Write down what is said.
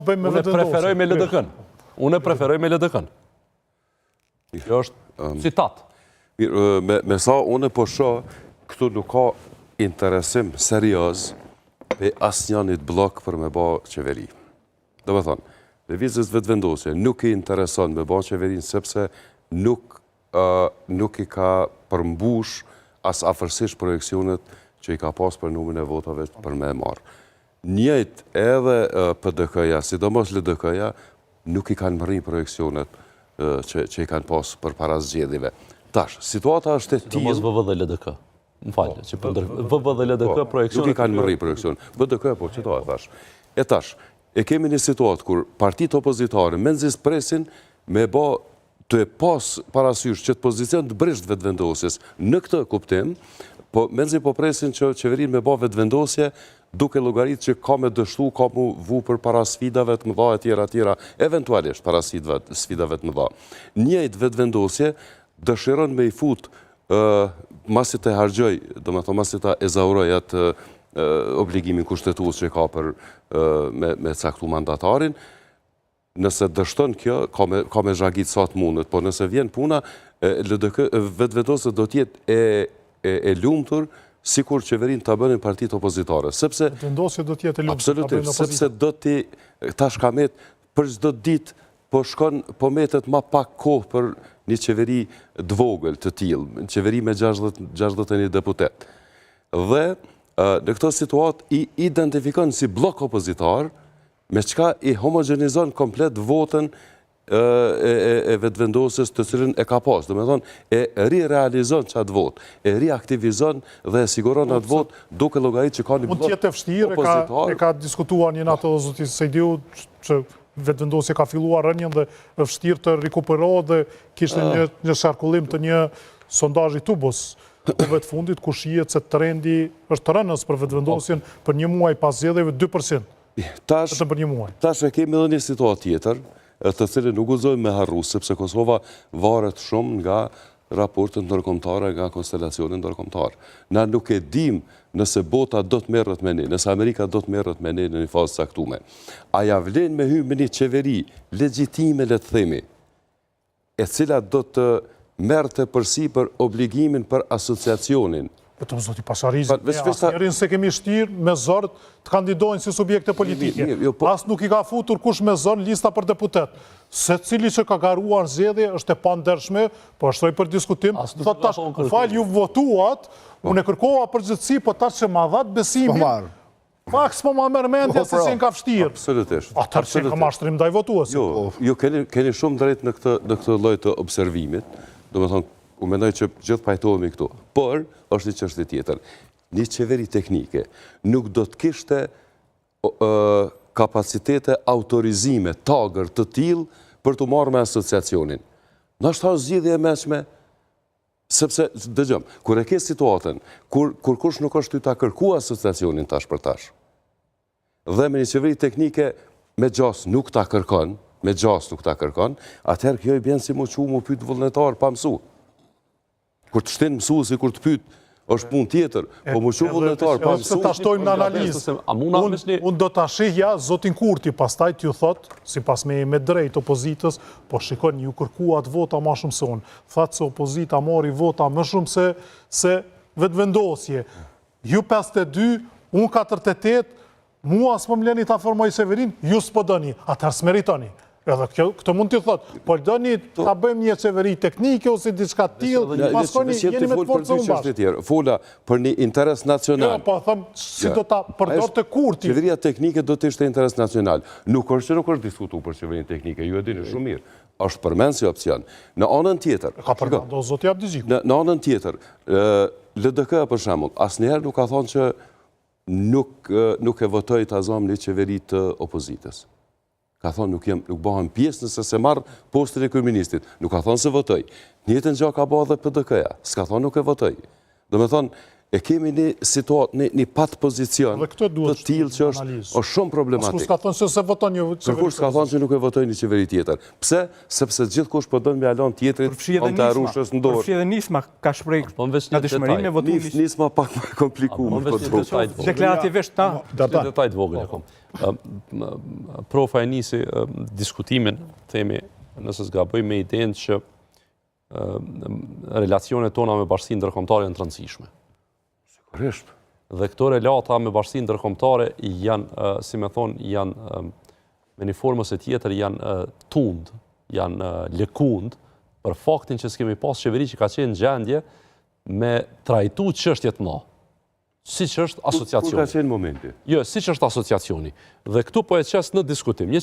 Unë preferoj me LDK-n. Unë preferoj me LDK-n. Kjo është citat. Me sa unë po shoh, këtu nuk ka interesim serioz pe asnjënit blok për me bë qeveri. Do të thonë, lëvizjes vetëvendosje nuk i intereson me bë qeverinë sepse nuk i ka përmbush as afërsisht projekcionet që i ka pas për numrin e votave për me marrë. Njëjt edhe PDK-ja, sidomos LDK-ja, nuk i kanë mërri projekcionet që i kanë pas për para zgjedhjeve. Tash, situata është e tillë. Sidomos VV dhe LDK. Më falë, që VV dhe LDK projekcionet. Nuk i kanë mërri projekcionet. BDK, po që to e thash. E tash, e kemi një situatë kur partitë opozitare menzis presin me bë të pas parasysh që të pozicion të brisht vetëvendosjes në këtë kuptim, po menzi po presin që qeverinë me bë vetëvendosje duke llogaritë që ka me dështu, ka mu vu për para sfidave të mëdha e tjera, eventualisht para sfidave të mëdha. Njëjtë vetëvendosje dëshiron me i fut masit e hargjoj, do me thonë masit e ezauroj atë obligimin kushtetues që ka për me caktu mandatarin. Nëse dështon kjo, ka me zhagit sa të mundet, po nëse vjen puna, vetëvendosja do t'jetë e lumtur, sikur qeverinë të bënin partitë opozitare. Sepse vendosja do t'jetë e lumtur. Absolutisht, sepse do t'i tash kamet për çdo ditë po metet ma pak kohë për një qeveri dvogël të tillë, një qeveri me 61 deputet. Dhe në këtë situatë i identifikon si blok opozitar, me çka i homogenizon komplet votën e vetëvendosjes të cilën e ka pas. Do me thonë, e rirealizon qatë votë, e riaktivizon dhe e siguron atë votë duke llogaritë që ka një blok opozitar. Mund t'jetë e vështirë, e ka diskutuar një natë zoti Sejdiu që vetëvendosja ka filluar rënien dhe e vështirë të rikuperohet dhe kishte një sharkullim të një sondazhi Tubos të fundit ku shihet se trendi është të rënës për vetëvendosjen për një muaj pas zgjedhjeve 2%. Vetëm për një muaj. Tash e kemi edhe një situatë tjetër, të cilën nuk guxojmë me harru, sepse Kosova varet shumë nga raportet ndërkombëtare, nga konstelacioni ndërkombëtar. Na nuk e dim nëse bota do të merret me ne, nëse Amerika do të merret me ne në një fazë caktuar. A ja vlen me hyrë me një qeveri legjitime, le të themi, e cila do të merrte përsipër obligimin për asociacionin. Vetëm zoti Pasarizi, asnjërin se kemi shtirë me zor të kandidojnë si subjekte politike. As nuk i ka futur kush me zor lista për deputet. Secili që ka garuar zgjedhje është e pandershme, po shtoj për diskutim, thot tash, fal ju votuat, unë e kërkova përgjithësi, po tash që ma dhat besimin. Pak s'po ma merr mendja se si ka vështirë. Absolutisht. Atëherë si ka mashtrim ndaj votuesit. Jo, keni shumë drejt në këtë lloj të observimit. Domethënë, unë mendoj që gjithë pajtohemi këtu. Por është një çështje tjetër. Një qeveri teknike nuk do të kishte kapacitete autorizime tagër të tillë për të marrë me asociacionin. Ndoshta zgjidhje e mëshme, sepse dëgjom, kur e ke situatën, kur kush nuk është ty ta kërkuar asociacionin tash për tash. Dhe me një qeveri teknike me gjas nuk ta kërkon, atëherë kjo i bën si mu pyet vullnetar pa mësu. Kur të shtin mësuesi, kur të pyet, është punë tjetër, po më shumë vullnetar pa mësu. Se ta shtojmë në analizë. Unë do ta shihja zotin Kurti, pastaj t'ju thot, sipas me drejt opozitës, po shikon ju kërkuat vota më shumë se unë. Thatë se opozita mori vota më shumë se vetëvendosje. Ju 52, unë 48, mua s'po më leni ta formoj Severin, ju s'po doni, atëherë s'meritoni. Edhe këtë mund t'i thot, po doni ta bëjmë një qeveri teknike ose diçka tillë, paskoni jeni me të forcë unë bashkë. Fola për një interes nacional. Jo, po them si do ta përdorte Kurti. Qeveria teknike do të ishte interes nacional. Nuk është diskutuar për qeverinë teknike, ju e dini shumë mirë. Është përmend si opcion. Në anën tjetër, ka përmendur zoti Abdiziku. Në anën tjetër, LDK për shembull, asnjëherë nuk ka thonë që nuk e votoi ta zëm një qeveri të opozitës. Ka thonë nuk bëhem pjesë nëse se marrë postin e kryeministit. Nuk ka thonë se votoj. Njëjtën gjë ka bërë edhe PDK-ja. S'ka thonë nuk e votoj. Do me thonë, e kemi një situatë, një pat pozicion të tillë që është shumë problematik. Kërkush ka thonë se voton një qeveri. Kërkush ka thonë që nuk e votoj një qeveri tjetër. Pse? Sepse gjithkush po don me alon tjetrit të Arushës në dorë. Përfshi edhe Nisma ka shpreh nga dëshmërinë me votimin. Nisma pak më komplikuar. Deklarativisht ta. Detaj të vogël. Profa e nisi diskutimin, themi, nëse s'gaboj me idenë që relacionet tona me bashkësinë ndërkombëtare janë të rëndësishme. Sigurisht. Dhe këto relata me bashkësinë ndërkombëtare janë, si me thonë, janë me një formës e tjetër janë tund, janë lëkund për faktin që s'kemi pas qeveri që ka qenë gjendje me trajtu çështjet më. Siç është asociacioni. Kur ka qenë momenti? Jo, siç është asociacioni. Dhe këtu po e qes në diskutim. Një